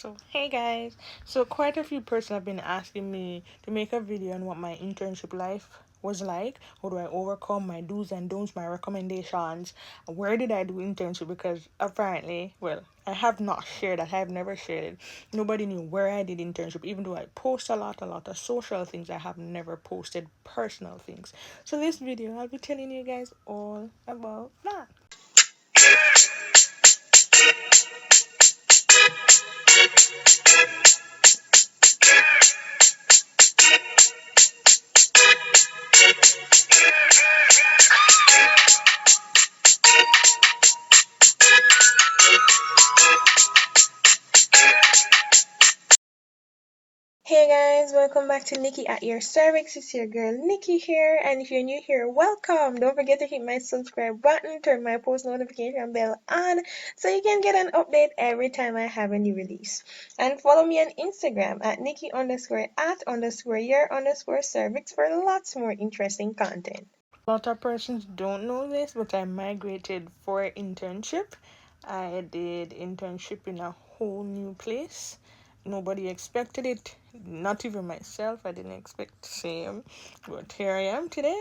So hey guys, so quite a few persons have been asking me to make a video on what my internship life was like. How do I overcome my do's and don'ts, my recommendations? Where did I do internship? Because apparently, well, I have not shared that. I have never shared it. Nobody knew where I did internship, even though I post a lot of social things. I have never posted personal things. So this video, I'll be telling you guys all about that. Hey guys, welcome back to Nicky at your Cervix. It's your girl Nicky here, and if you're new here, welcome. Don't forget to hit my subscribe button, turn my post notification bell on so you can get an update every time I have a new release. And follow me on Instagram at Nicky_at_your_cervix for lots more interesting content. A lot of persons don't know this, but I migrated for internship. I did internship in a whole new place. Nobody expected it, not even myself. I didn't expect the same, but here I am today.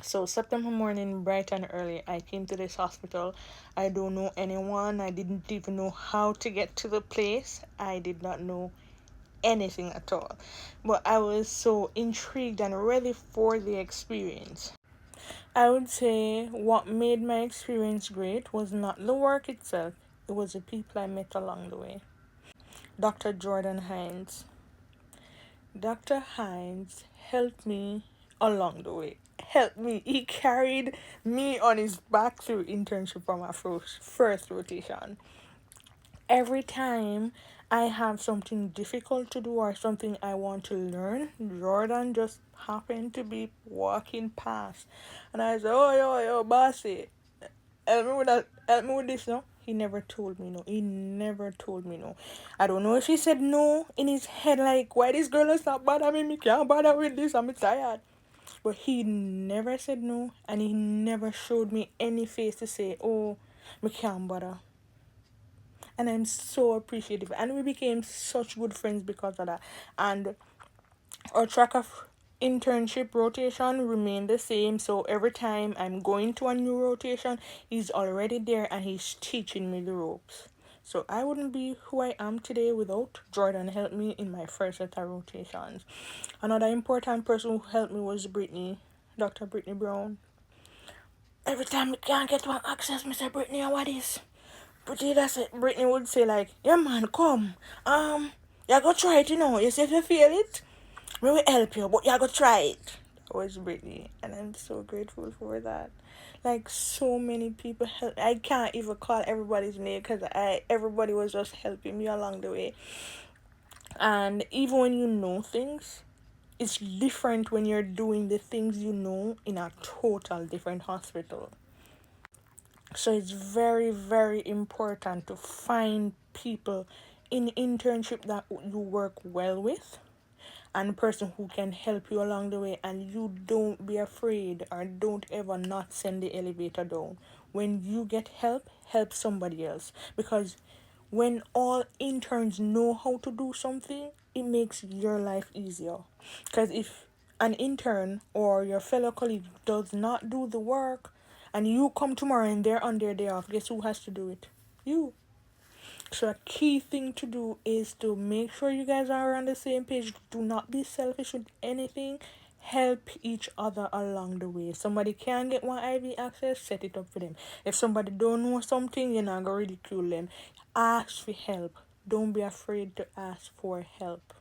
So September morning, bright and early, I came to this hospital. I don't know anyone. I didn't even know how to get to the place. I did not know anything at all. But I was so intrigued and ready for the experience. I would say what made my experience great was not the work itself, it was the people I met along the way. Dr. Jordan Hines. Dr. Hines helped me along the way. Helped me. He carried me on his back through internship for my first rotation. Every time I have something difficult to do or something I want to learn, Jordan just happened to be walking past. And I said, oh, yo, bossy, help me with that, help me with this, no? He never told me no. He never told me no. I don't know if he said no in his head, like, why this girl is not bothering me? Can't bother with this, I'm tired. But he never said no, and he never showed me any face to say, oh, me can't bother. And I'm so appreciative. And we became such good friends because of that. And our track of internship rotation remained the same, so every time I'm going to a new rotation, he's already there and he's teaching me the ropes. So I wouldn't be who I am today without Jordan helped me in my first set of rotations. Another important person who helped me was Brittany, Dr. Brittany Brown. Every time I can't get one access, Mr. Brittany, what is? Brittany, that's it. Brittany would say like, yeah man, come. You go try it, you know. You see if you feel it, we will help you, but you gotta try it. That was Brittany, and I'm so grateful for that. Like so many people help. I can't even call everybody's name because everybody was just helping me along the way. And even when you know things, it's different when you're doing the things you know in a total different hospital. So it's very, very important to find people in internship that you work well with and a person who can help you along the way, and you don't be afraid or don't ever not send the elevator down. When you get help, help somebody else, because when all interns know how to do something, it makes your life easier. Because if an intern or your fellow colleague does not do the work and you come tomorrow and they're on their day off, guess who has to do it? You. So a key thing to do is to make sure you guys are on the same page. Do not be selfish with anything. Help each other along the way. Somebody can get one IV access, set it up for them. If somebody don't know something, you're not gonna ridicule them. Ask for help. Don't be afraid to ask for help.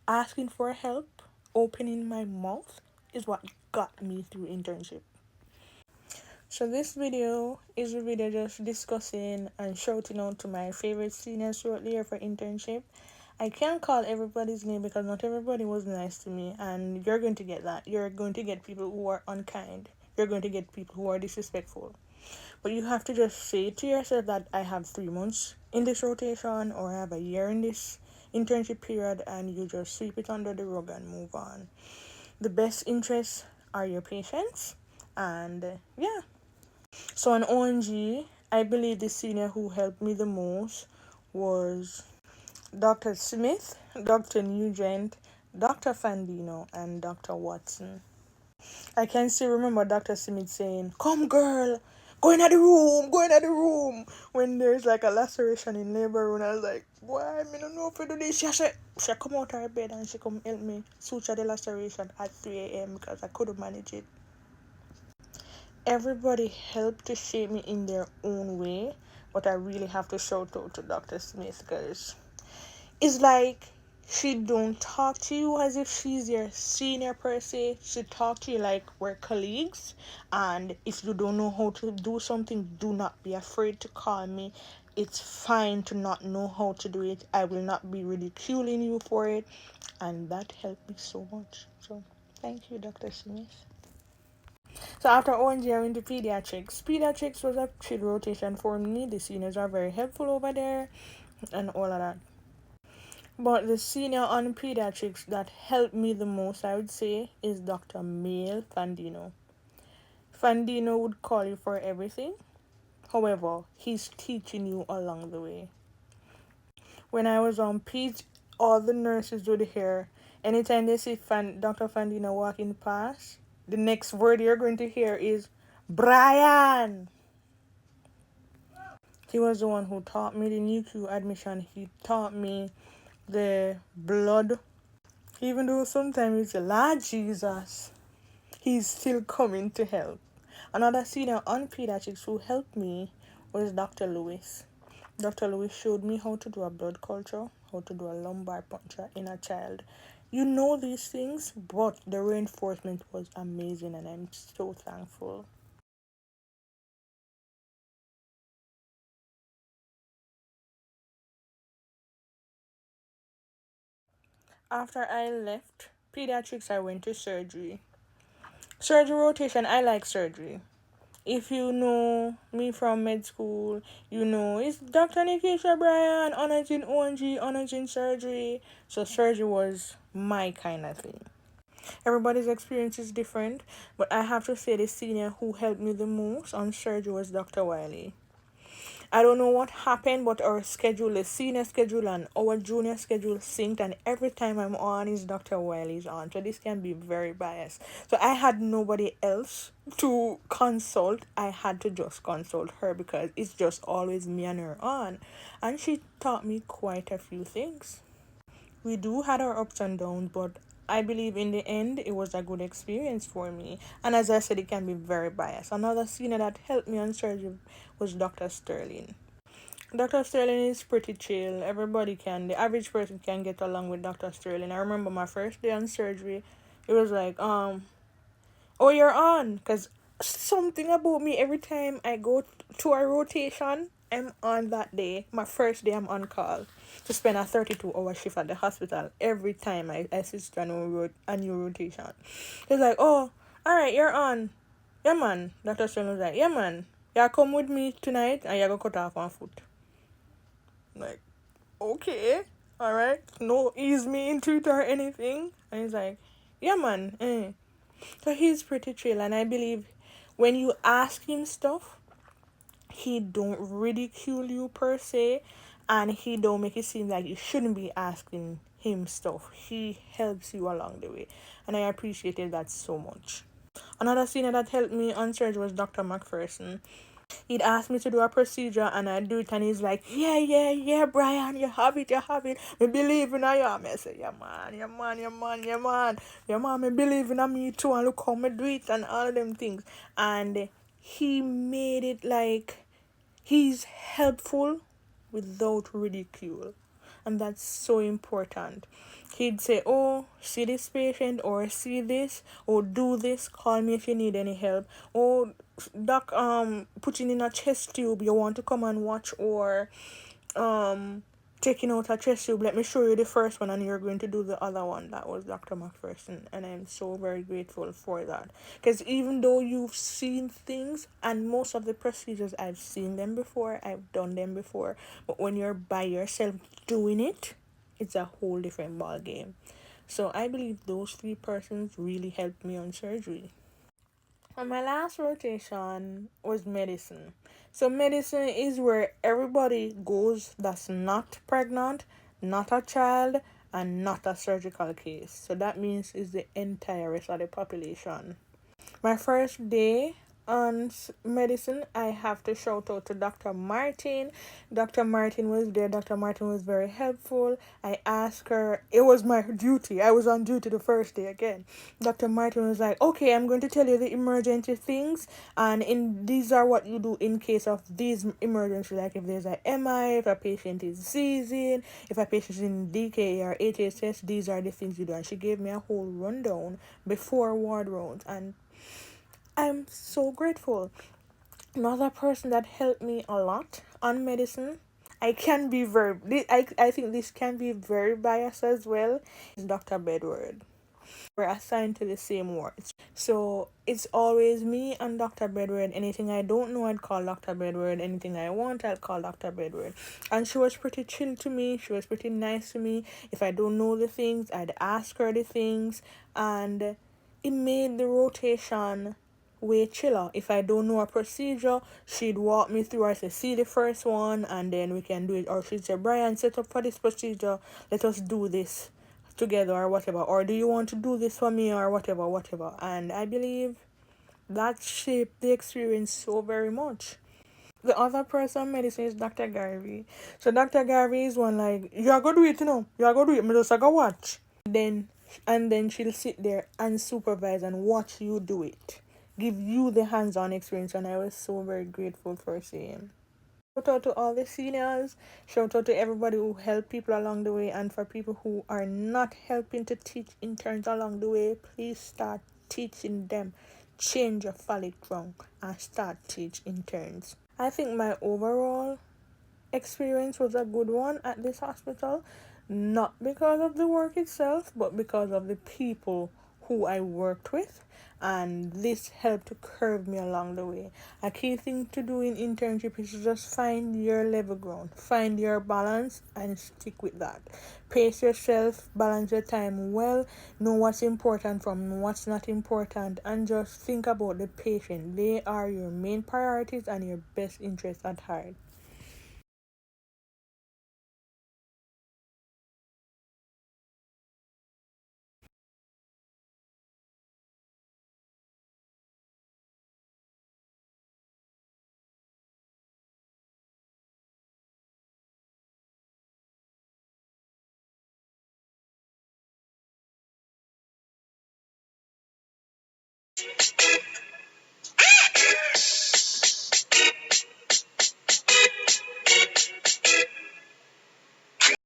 Asking for help, opening my mouth, is what got me through internship. So this video is a video just discussing and shouting out to my favorite seniors who are there for internship. I can't call everybody's name because not everybody was nice to me, and you're going to get that. You're going to get people who are unkind. You're going to get people who are disrespectful. But you have to just say to yourself that I have 3 months in this rotation or I have a year in this internship period, and you just sweep it under the rug and move on. The best interests are your patients, and yeah. So on ONG, I believe the senior who helped me the most was Dr. Smith, Dr. Nugent, Dr. Fandino, and Dr. Watson. I can still remember Dr. Smith saying, "Come, girl, go in the room, go in the room." When there's like a laceration in labor room, I was like, "Why? I don't know if I do this." She come out of her bed and she come help me suture the laceration at 3 a.m. because I couldn't manage it. Everybody helped to shape me in their own way, but I really have to shout out to Dr. Smith because it's like she don't talk to you as if she's your senior per se. She talk to you like we're colleagues, and if you don't know how to do something, do not be afraid to call me. It's fine to not know how to do it. I will not be ridiculing you for it, and that helped me so much. So thank you, Dr. Smith. So after ONG, I went to pediatrics. Pediatrics was a chill rotation for me. The seniors are very helpful over there and all of that. But the senior on pediatrics that helped me the most, I would say, is Dr. Mail Fandino. Fandino would call you for everything. However, he's teaching you along the way. When I was on peds, all the nurses would hear, anytime they see Dr. Fandino walking past, the next word you're going to hear is, "Brian!" He was the one who taught me the NICU admission. He taught me the blood. Even though sometimes it's Lord Jesus, he's still coming to help. Another senior on pediatrics who helped me was Dr. Lewis. Dr. Lewis showed me how to do a blood culture, how to do a lumbar puncture in a child. You know these things, but the reinforcement was amazing and I'm so thankful. After I left pediatrics, I went to surgery. Surgery rotation, I like surgery. If you know me from med school, you know it's Dr. Nicky Brian, honors in ONG, honors in surgery. So surgery was my kind of thing. Everybody's experience is different, but I have to say the senior who helped me the most on surgery was Dr. Wiley. I don't know what happened, but our schedule, the senior schedule and our junior schedule synced, and every time I'm on is Dr. Wiley's on. So this can be very biased. So I had nobody else to consult. I had to just consult her because it's just always me and her on. And she taught me quite a few things. We do had our ups and downs, but I believe in the end it was a good experience for me. And as I said, it can be very biased. Another senior that helped me on surgery was Dr. Sterling. Dr. Sterling is pretty chill. The average person can get along with Dr. Sterling. I remember my first day on surgery, it was like, oh, you're on. Because something about me, every time I go to a rotation, I'm on that day. My first day, I'm on call to spend a 32-hour shift at the hospital every time I assist a new rotation. It's like, oh, all right, you're on. Yeah, man. Dr. Sterling was like, yeah, man. You come with me tonight and you're going to cut off one foot. Like, okay, all right. No ease me into it or anything. And he's like, yeah, man. So he's pretty chill, and I believe when you ask him stuff, he don't ridicule you per se, and he don't make it seem like you shouldn't be asking him stuff. He helps you along the way, and I appreciated that so much. Another senior that helped me on surgery was Dr. McPherson. He'd ask me to do a procedure and I'd do it and he's like, yeah, yeah, yeah, Brian, you have it, you have it. Me believe in you. I say, yeah, man, yeah, man, yeah, man, yeah, man. Yeah, man, me believe in me too and look how me do it and all of them things. And he made it like he's helpful without ridicule. And that's so important. He'd say, oh, see this patient or see this or do this, call me if you need any help. Oh, doc, putting in a chest tube, you want to come and watch, or taking out a chest tube, let me show you the first one and you're going to do the other one. That was Dr. McPherson, and I'm so very grateful for that. Because even though you've seen things, and most of the procedures I've seen them before, I've done them before, but when you're by yourself doing it, it's a whole different ball game. So I believe those three persons really helped me on surgery. And my last rotation was medicine. So medicine is where everybody goes that's not pregnant, not a child, and not a surgical case. So that means it's the entire rest of the population. My first day on medicine, I have to shout out to Dr. Martin. Dr. Martin was there. Dr. Martin was very helpful. I asked her, it was my duty. I was on duty the first day again. Dr. Martin was like, okay, I'm going to tell you the emergency things, and these are what you do in case of these emergencies, like if there's an MI, if a patient is seizing, if a patient is in DK or HSS, these are the things you do. And she gave me a whole rundown before ward rounds, and I'm so grateful. Another person that helped me a lot on medicine, I can be I think this can be very biased as well, is Dr. Bedward. We're assigned to the same wards. So it's always me and Dr. Bedward. Anything I don't know, I'd call Dr. Bedward. Anything I want, I'll call Dr. Bedward. And she was pretty chill to me. She was pretty nice to me. If I don't know the things, I'd ask her the things. And it made the rotation way chiller. If I don't know a procedure, she'd walk me through. I say, see the first one, and then we can do it. Or she'd say, Brian, set up for this procedure. Let us do this together or whatever. Or do you want to do this for me or whatever, whatever. And I believe that shaped the experience so very much. The other person in medicine is Dr. Garvey. So Dr. Garvey is one like, you're going to do it, you know. You're going to do it. Me just go watch. Then and then she'll sit there and supervise and watch you do it. Give you the hands-on experience, and I was so very grateful for seeing. Shout out to all the seniors. Shout out to everybody who helped people along the way, and for people who are not helping to teach interns along the way, please start teaching them. Change your phallic ground and start teach interns. I think my overall experience was a good one at this hospital, not because of the work itself, but because of the people who I worked with, and this helped to curve me along the way. A key thing to do in internship is to just find your level ground, find your balance, and stick with that. Pace yourself, balance your time well, know what's important from what's not important, and just think about the patient. They are your main priorities and your best interests at heart.